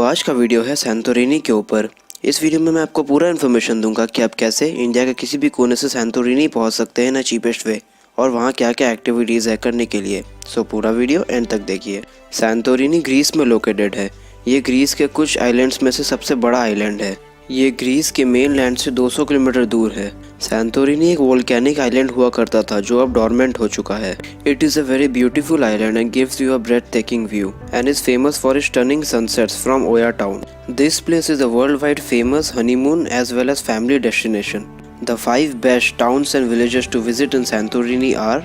आज का वीडियो है सैंटोरिनी के ऊपर। इस वीडियो में मैं आपको पूरा इन्फॉर्मेशन दूंगा कि आप कैसे इंडिया के किसी भी कोने से सैंटोरिनी पहुंच सकते हैं ना चीपेस्ट वे, और वहां क्या क्या एक्टिविटीज़ है करने के लिए। पूरा वीडियो एंड तक देखिए। सैंटोरिनी ग्रीस में लोकेटेड है। ये ग्रीस के कुछ आइलैंड्स में से सबसे बड़ा आइलैंड है। ये ग्रीस के मेन लैंड से 200 किलोमीटर दूर है। सैंटोरिनी एक वोल्केनिक आइलैंड हुआ करता था जो अब डॉर्मेंट हो चुका है। It is a very beautiful island and gives you a breathtaking view and is famous for its stunning sunsets from Oya town. This place is a worldwide famous honeymoon as well as family destination. The 5 best towns and villages to visit in Santorini are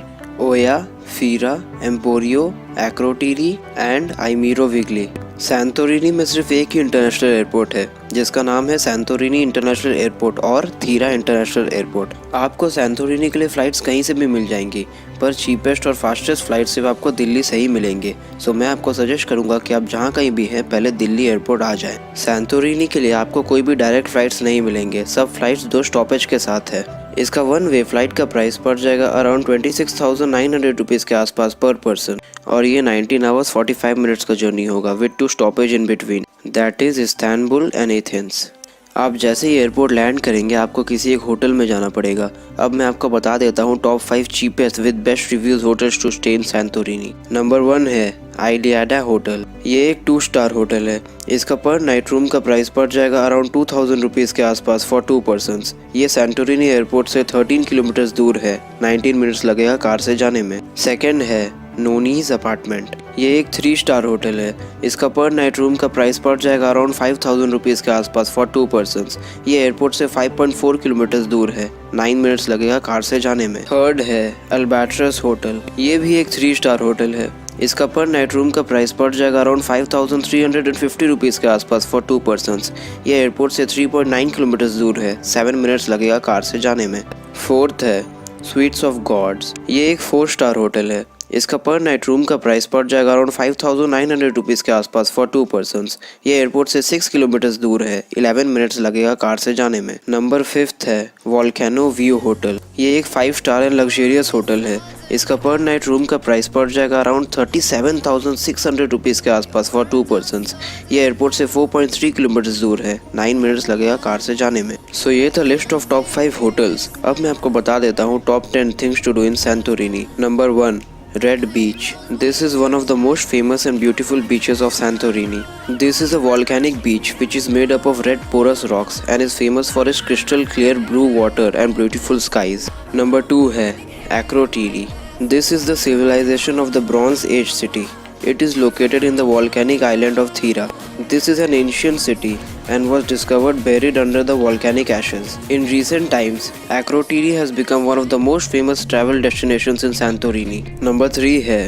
Oya, Fira, Emporio, Akrotiri and Imirovigli. Santorini में सिर्फ एक ही international airport है जिसका नाम है Santorini international airport और theta international airport. आपको Santorini के लिए फ़्लाइट्स कहीं से भी मिल जाएंगी, पर चीपेस्ट और फास्टेस्ट फ्लाइट सिर्फ आपको दिल्ली से ही मिलेंगे। मैं आपको सजेस्ट करूंगा कि आप जहां कहीं भी हैं पहले दिल्ली एयरपोर्ट आ जाएं। सैंटोरिनी के लिए आपको कोई भी डायरेक्ट फ्लाइट्स नहीं मिलेंगे, सब फ्लाइट्स 2 स्टॉपेज के साथ है। इसका 1 वे फ्लाइट का प्राइस पड़ जाएगा अराउंड 26,900 रुपीज़ के आसपास पर पर्सन, और ये 19 आवर्स 45 मिनट्स का जर्नी होगा with 2 stoppage in between, that is Istanbul and Athens. आप जैसे ही एयरपोर्ट लैंड करेंगे आपको किसी एक होटल में जाना पड़ेगा। अब मैं आपको बता देता हूँ top 5 cheapest with best reviews hotels to stay in Santorini. Number 1 है आइडियाडा होटल। ये एक 2 स्टार होटल है। इसका पर नाइट रूम का प्राइस पड़ जाएगा अराउंड 2000 रुपीज़ के आसपास फॉर 2 पर्सन्स। ये सैंटोरिनी एयरपोर्ट से 13 किलोमीटर दूर है, 19 मिनट्स लगेगा कार से जाने में। सेकेंड है नोनीज अपार्टमेंट। ये एक 3 स्टार होटल है। इसका पर नाइट रूम का प्राइस पड़ जाएगा अराउंड 5000 रुपीज़ के आसपास फॉर 2 पर्सन्स। ये एयरपोर्ट से 5.4 किलोमीटर दूर है, 9 मिनट्स लगेगा कार से जाने में। थर्ड है अल्बाट्रस होटल। ये भी एक 3 स्टार होटल है। इसका पर नाइट रूम का प्राइस पड़ जाएगा अराउंड 5350 रुपीज़ के आसपास फॉर 2 पर्सन्स। ये एयरपोर्ट से 3.9 किलोमीटर दूर है, 7 मिनट्स लगेगा कार से जाने में। फोर्थ है स्वीट्स ऑफ गॉड्स। ये एक 4 स्टार होटल है। इसका पर नाइट रूम का प्राइस पड़ जाएगा अराउंड 5900 रुपीज़ के आसपास फॉर 2 पर्सन्स। ये एयरपोर्ट से 6 किलोमीटर दूर है, 11 मिनट्स लगेगा कार से जाने में। नंबर 5 है वोल्केनो व्यू होटल। ये एक 5 स्टार एंड लग्जरियस होटल है। इसका पर नाइट रूम का प्राइस पड़ जाएगा अराउंड 37,600 रुपीज़ के आसपास फॉर 2 पर्सन्स। ये एयरपोर्ट से 4.3 किलोमीटर दूर है, 9 मिनट्स लगेगा कार से जाने में। ये था लिस्ट ऑफ टॉप 5 होटल्स। अब मैं आपको बता देता हूँ top 10 things to do in Santorini. Number 1 Red Beach. This is one of the most famous and beautiful beaches of Santorini. This is a volcanic beach which is made up of red porous rocks and is famous for its crystal clear blue water and beautiful skies. Number 2 है Akrotiri. This is the civilization of the Bronze Age city. It is located in the volcanic island of Thira. This is an ancient city and was discovered buried under the volcanic ashes. In recent times, Akrotiri has become one of the most famous travel destinations in Santorini. Number 3 है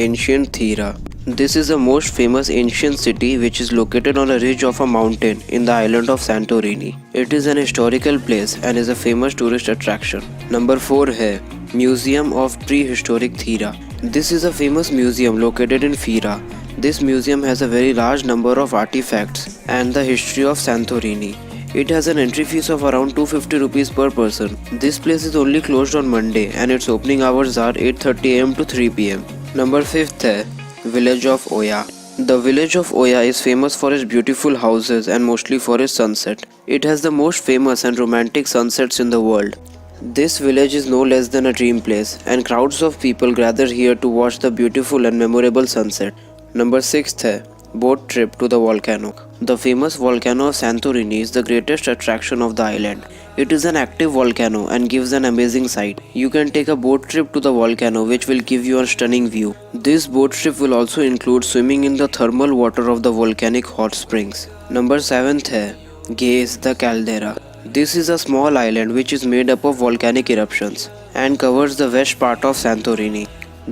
Ancient Thira. This is the most famous ancient city which is located on a ridge of a mountain in the island of Santorini. It is an historical place and is a famous tourist attraction. Number 4 है Museum of Prehistoric Thira. This is a famous museum located in Fira. This museum has a very large number of artifacts and the history of Santorini. It has an entry fees of around 250 rupees per person. This place is only closed on Monday and its opening hours are 8:30 am to 3 pm. Number 5 है Village of Oya. The village of Oya is famous for its beautiful houses and mostly for its sunset. It has the most famous and romantic sunsets in the world. This village is no less than a dream place and crowds of people gather here to watch the beautiful and memorable sunset. Number 6 है Boat Trip to the Volcano. The famous volcano of Santorini is the greatest attraction of the island. It is an active volcano and gives an amazing sight. You can take a boat trip to the volcano which will give you a stunning view. This boat trip will also include swimming in the thermal water of the volcanic hot springs. Number 7 है Gaze the Caldera. This is a small island which is made up of volcanic eruptions and covers the west part of Santorini.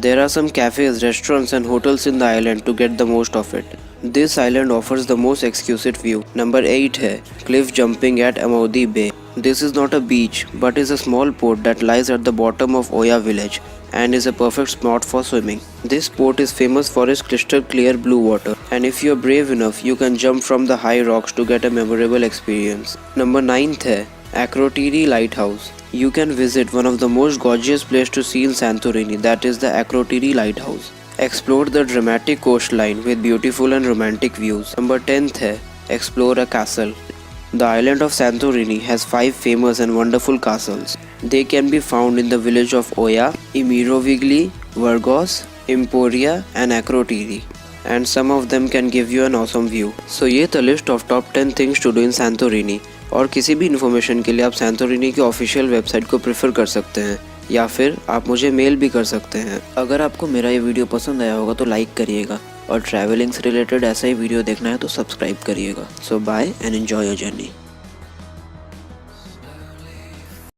There are some cafes, restaurants and hotels in the island to get the most of it. This island offers the most exquisite view. Number 8 है Cliff Jumping at Amaudi Bay. This is not a beach but is a small port that lies at the bottom of Oya village and is a perfect spot for swimming. This port is famous for its crystal clear blue water, and if you are brave enough you can jump from the high rocks to get a memorable experience. Number 9 है Akrotiri Lighthouse. You can visit one of the most gorgeous places to see in Santorini, that is the Akrotiri Lighthouse. Explore the dramatic coastline with beautiful and romantic views. Number 10 है explore a castle. The island of Santorini has 5 famous and wonderful castles. They can be found in the village of Oia, Imirovigli, Vargos, Emporia and Akrotiri. And some of them can give you an awesome view. So ये था list of top 10 things to do in Santorini. और किसी भी information के लिए आप Santorini की official website को प्रेफर कर सकते हैं या फिर आप मुझे मेल भी कर सकते हैं। अगर आपको मेरा ये वीडियो पसंद आया होगा तो लाइक करिएगा और ट्रैवलिंग से रिलेटेड ऐसा ही वीडियो देखना है तो सब्सक्राइब करिएगा। So bye and enjoy your journey.